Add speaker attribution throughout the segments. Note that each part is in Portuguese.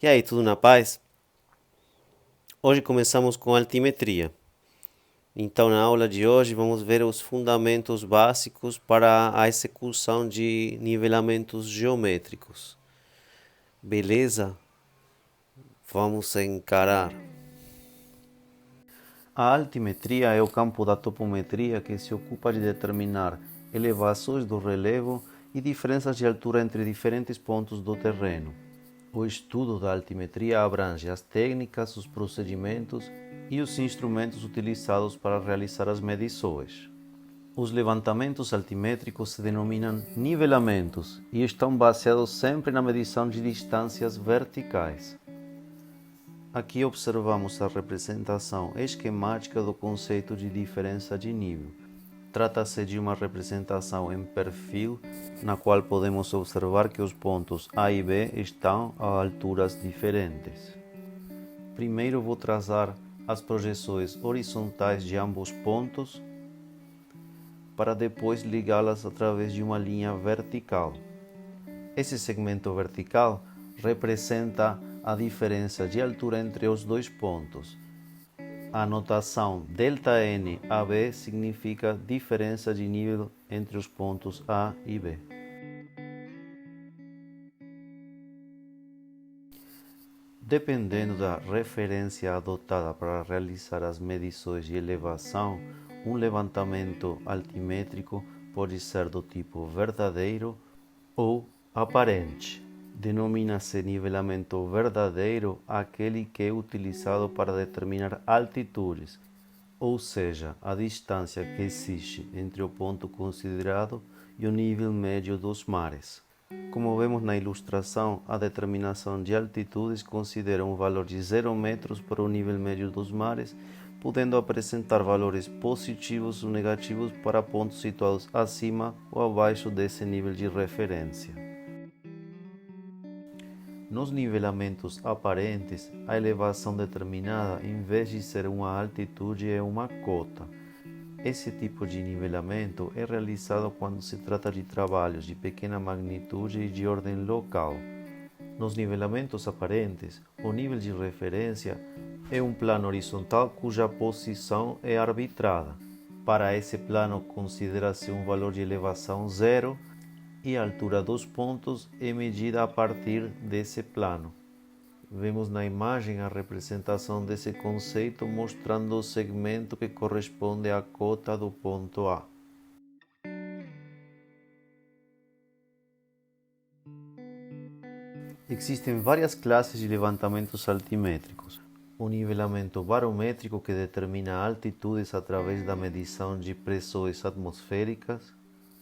Speaker 1: E aí, tudo na paz? Hoje começamos com altimetria. Então, na aula de hoje, vamos ver os fundamentos básicos para a execução de nivelamentos geométricos. Beleza? Vamos encarar. A altimetria é o campo da topometria que se ocupa de determinar elevações do relevo e diferenças de altura entre diferentes pontos do terreno. O estudo da altimetria abrange as técnicas, os procedimentos e os instrumentos utilizados para realizar as medições. Os levantamentos altimétricos se denominam nivelamentos e estão baseados sempre na medição de distâncias verticais. Aqui observamos a representação esquemática do conceito de diferença de nível. Trata-se de uma representação em perfil, na qual podemos observar que os pontos A e B estão a alturas diferentes. Primeiro vou traçar as projeções horizontais de ambos pontos, para depois ligá-las através de uma linha vertical. Esse segmento vertical representa a diferença de altura entre os dois pontos. A notação ΔN-AB significa diferença de nível entre os pontos A e B. Dependendo da referência adotada para realizar as medições de elevação, um levantamento altimétrico pode ser do tipo verdadeiro ou aparente. Denomina-se nivelamento verdadeiro aquele que é utilizado para determinar altitudes, ou seja, a distância que existe entre o ponto considerado e o nível médio dos mares. Como vemos na ilustração, a determinação de altitudes considera um valor de 0 metros para o nível médio dos mares, podendo apresentar valores positivos ou negativos para pontos situados acima ou abaixo desse nível de referência. Nos nivelamentos aparentes, a elevação determinada, em vez de ser uma altitude, é uma cota. Esse tipo de nivelamento é realizado quando se trata de trabalhos de pequena magnitude e de ordem local. Nos nivelamentos aparentes, o nível de referência é um plano horizontal cuja posição é arbitrada. Para esse plano, considera-se um valor de elevação zero e a altura dos pontos é medida a partir desse plano. Vemos na imagem a representação desse conceito mostrando o segmento que corresponde à cota do ponto A. Existem várias classes de levantamentos altimétricos. O nivelamento barométrico, que determina altitudes através da medição de pressões atmosféricas,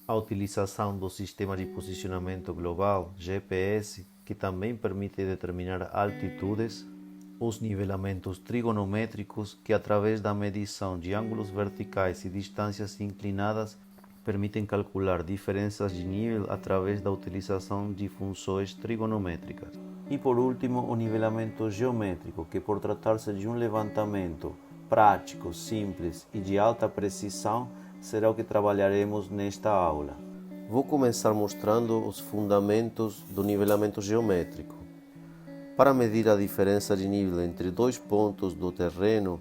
Speaker 1: a utilização do Sistema de Posicionamento Global, GPS, que também permite determinar altitudes, os nivelamentos trigonométricos, que através da medição de ângulos verticais e distâncias inclinadas permitem calcular diferenças de nível através da utilização de funções trigonométricas. E por último, o nivelamento geométrico, que por tratar-se de um levantamento prático, simples e de alta precisão, será o que trabalharemos nesta aula. Vou começar mostrando os fundamentos do nivelamento geométrico. Para medir a diferença de nível entre dois pontos do terreno,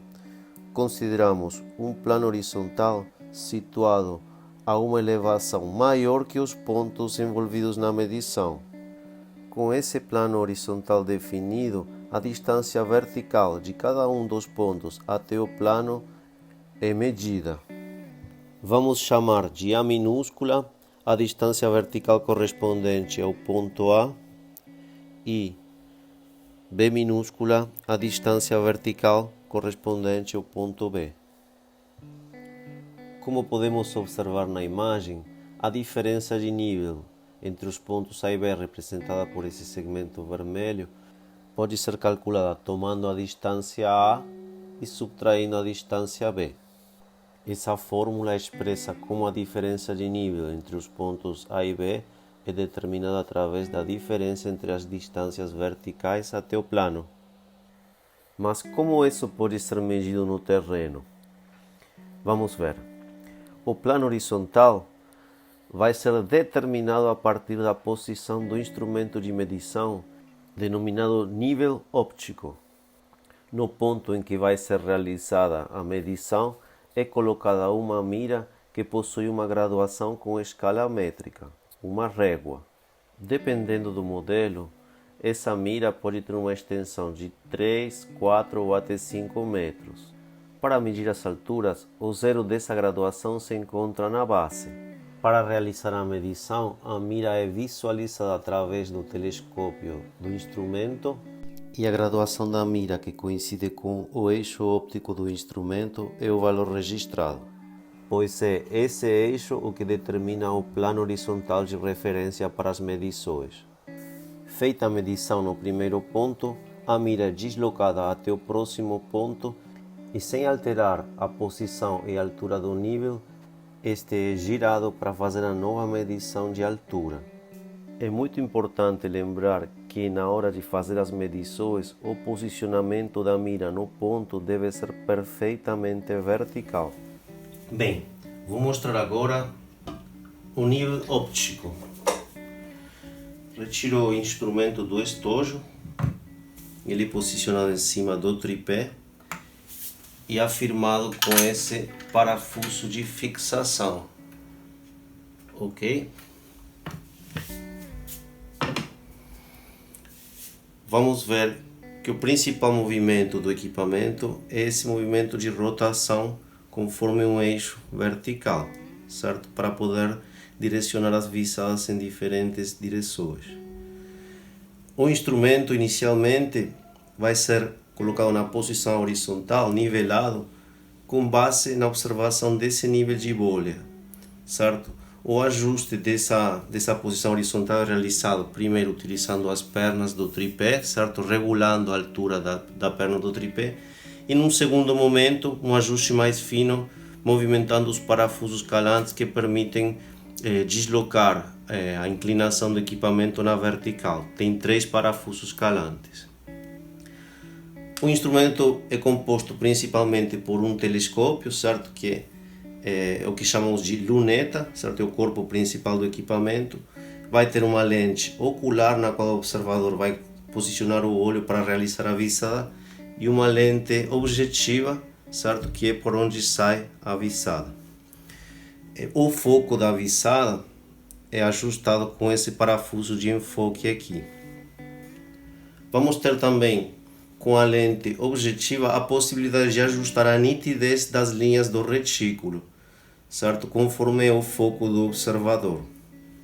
Speaker 1: consideramos um plano horizontal situado a uma elevação maior que os pontos envolvidos na medição. Com esse plano horizontal definido, a distância vertical de cada um dos pontos até o plano é medida. Vamos chamar de A minúscula a distância vertical correspondente ao ponto A e B minúscula a distância vertical correspondente ao ponto B. Como podemos observar na imagem, a diferença de nível entre os pontos A e B, representada por esse segmento vermelho, pode ser calculada tomando a distância A e subtraindo a distância B. Essa fórmula expressa como a diferença de nível entre os pontos A e B é determinada através da diferença entre as distâncias verticais até o plano. Mas como isso pode ser medido no terreno? Vamos ver. O plano horizontal vai ser determinado a partir da posição do instrumento de medição denominado nível óptico. No ponto em que vai ser realizada a medição, é colocada uma mira que possui uma graduação com escala métrica, uma régua. Dependendo do modelo, essa mira pode ter uma extensão de 3, 4 ou até 5 metros. Para medir as alturas, o zero dessa graduação se encontra na base. Para realizar a medição, a mira é visualizada através do telescópio do instrumento e a graduação da mira, que coincide com o eixo óptico do instrumento, é o valor registrado, pois é esse eixo o que determina o plano horizontal de referência para as medições. Feita a medição no primeiro ponto, a mira é deslocada até o próximo ponto e, sem alterar a posição e altura do nível, este é girado para fazer a nova medição de altura. É muito importante lembrar que, na hora de fazer as medições, o posicionamento da mira no ponto deve ser perfeitamente vertical. Bem, vou mostrar agora o nível óptico. Retiro o instrumento do estojo, ele posicionado em cima do tripé e afirmado com esse parafuso de fixação, ok? Vamos ver que o principal movimento do equipamento é esse movimento de rotação conforme um eixo vertical, certo? Para poder direcionar as visadas em diferentes direções. O instrumento inicialmente vai ser colocado na posição horizontal, nivelado, com base na observação desse nível de bolha, certo? O ajuste dessa posição horizontal é realizado primeiro utilizando as pernas do tripé, certo? Regulando a altura da perna do tripé, e num segundo momento um ajuste mais fino, movimentando os parafusos calantes que permitem deslocar a inclinação do equipamento na vertical. Tem 3 parafusos calantes. O instrumento é composto principalmente por um telescópio, certo? Que é o que chamamos de luneta, certo? É o corpo principal do equipamento. Vai ter uma lente ocular na qual o observador vai posicionar o olho para realizar a visada, e uma lente objetiva, certo? Que é por onde sai a visada. O foco da visada é ajustado com esse parafuso de enfoque aqui. Vamos ter também, com a lente objetiva, a possibilidade de ajustar a nitidez das linhas do retículo, certo? Conforme é o foco do observador.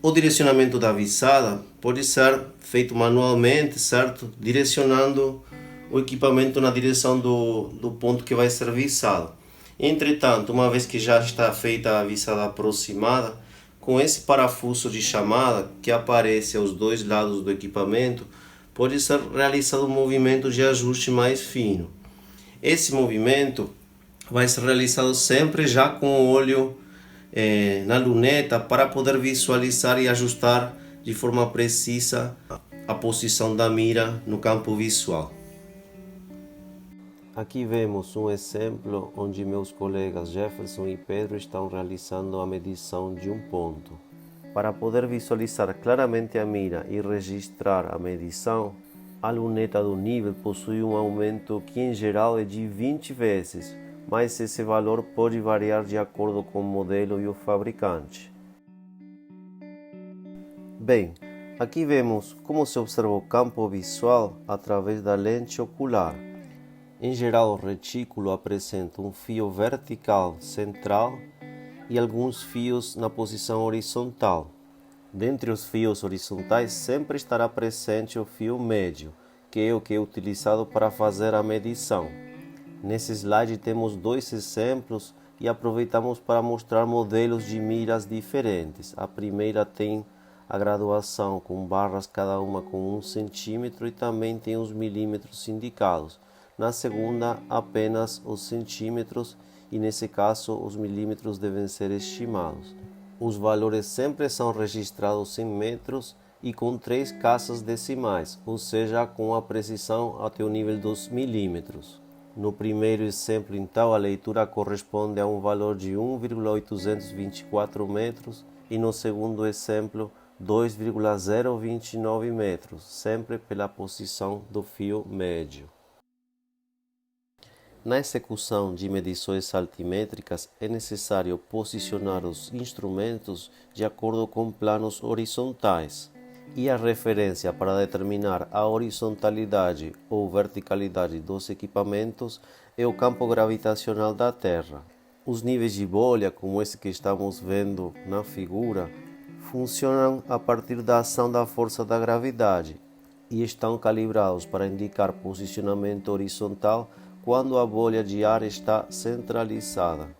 Speaker 1: O direcionamento da visada pode ser feito manualmente, certo? Direcionando o equipamento na direção do ponto que vai ser visado. Entretanto, uma vez que já está feita a visada aproximada, com esse parafuso de chamada que aparece aos dois lados do equipamento, pode ser realizado um movimento de ajuste mais fino. Esse movimento vai ser realizado sempre já com o olho na luneta, para poder visualizar e ajustar de forma precisa a posição da mira no campo visual. Aqui vemos um exemplo onde meus colegas Jefferson e Pedro estão realizando a medição de um ponto. Para poder visualizar claramente a mira e registrar a medição, a luneta do nível possui um aumento que em geral é de 20 vezes, mas esse valor pode variar de acordo com o modelo e o fabricante. Bem, aqui vemos como se observa o campo visual através da lente ocular. Em geral, o retículo apresenta um fio vertical central e alguns fios na posição horizontal. Dentre os fios horizontais sempre estará presente o fio médio, que é o que é utilizado para fazer a medição. Nesse slide temos 2 exemplos e aproveitamos para mostrar modelos de miras diferentes. A primeira tem a graduação com barras cada uma com 1 centímetro e também tem os milímetros indicados. Na segunda, apenas os centímetros, e nesse caso os milímetros devem ser estimados. Os valores sempre são registrados em metros e com 3 casas decimais, ou seja, com a precisão até o nível dos milímetros. No primeiro exemplo, então, a leitura corresponde a um valor de 1,824 metros e no segundo exemplo, 2,029 metros, sempre pela posição do fio médio. Na execução de medições altimétricas, é necessário posicionar os instrumentos de acordo com planos horizontais, e a referência para determinar a horizontalidade ou verticalidade dos equipamentos é o campo gravitacional da Terra. Os níveis de bolha, como esse que estamos vendo na figura, funcionam a partir da ação da força da gravidade e estão calibrados para indicar posicionamento horizontal quando a bolha de ar está centralizada.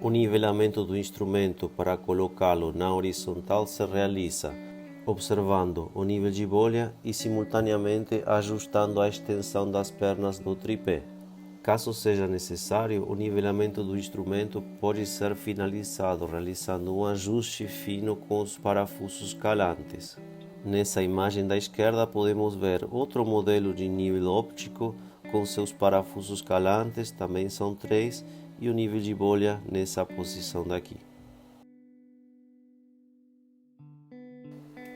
Speaker 1: O nivelamento do instrumento para colocá-lo na horizontal se realiza observando o nível de bolha e simultaneamente ajustando a extensão das pernas do tripé. Caso seja necessário, o nivelamento do instrumento pode ser finalizado realizando um ajuste fino com os parafusos calantes. Nessa imagem da esquerda podemos ver outro modelo de nível óptico com seus parafusos calantes, também são 3, e o nível de bolha nessa posição daqui.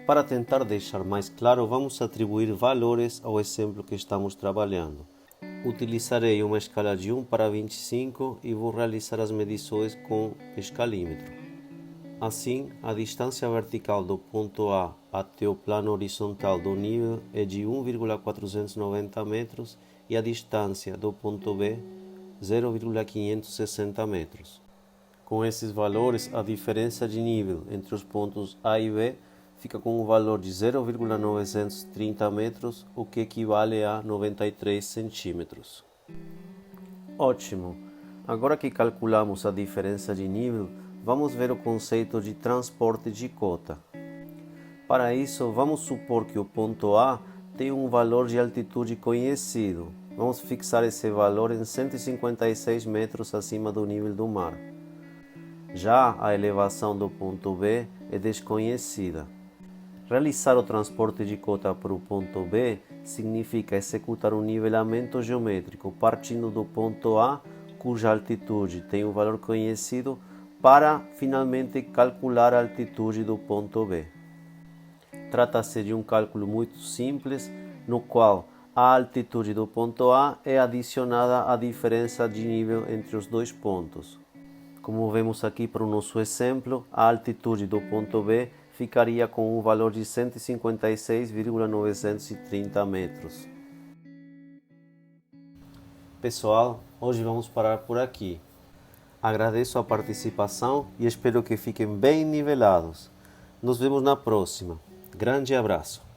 Speaker 1: Para tentar deixar mais claro, vamos atribuir valores ao exemplo que estamos trabalhando. Utilizarei uma escala de 1 para 25 e vou realizar as medições com escalímetro. Assim, a distância vertical do ponto A até o plano horizontal do nível é de 1,490 metros e a distância do ponto B 0,560 metros. Com esses valores, a diferença de nível entre os pontos A e B fica com um valor de 0,930 metros, o que equivale a 93 centímetros. Ótimo! Agora que calculamos a diferença de nível, vamos ver o conceito de transporte de cota. Para isso, vamos supor que o ponto A tem um valor de altitude conhecido. Vamos fixar esse valor em 156 metros acima do nível do mar. Já a elevação do ponto B é desconhecida. Realizar o transporte de cota para o ponto B significa executar um nivelamento geométrico partindo do ponto A, cuja altitude tem um valor conhecido, para finalmente calcular a altitude do ponto B. Trata-se de um cálculo muito simples, no qual a altitude do ponto A é adicionada à diferença de nível entre os dois pontos. Como vemos aqui para o nosso exemplo, a altitude do ponto B ficaria com um valor de 156,930 metros. Pessoal, hoje vamos parar por aqui. Agradeço a participação e espero que fiquem bem nivelados. Nos vemos na próxima. Grande abraço!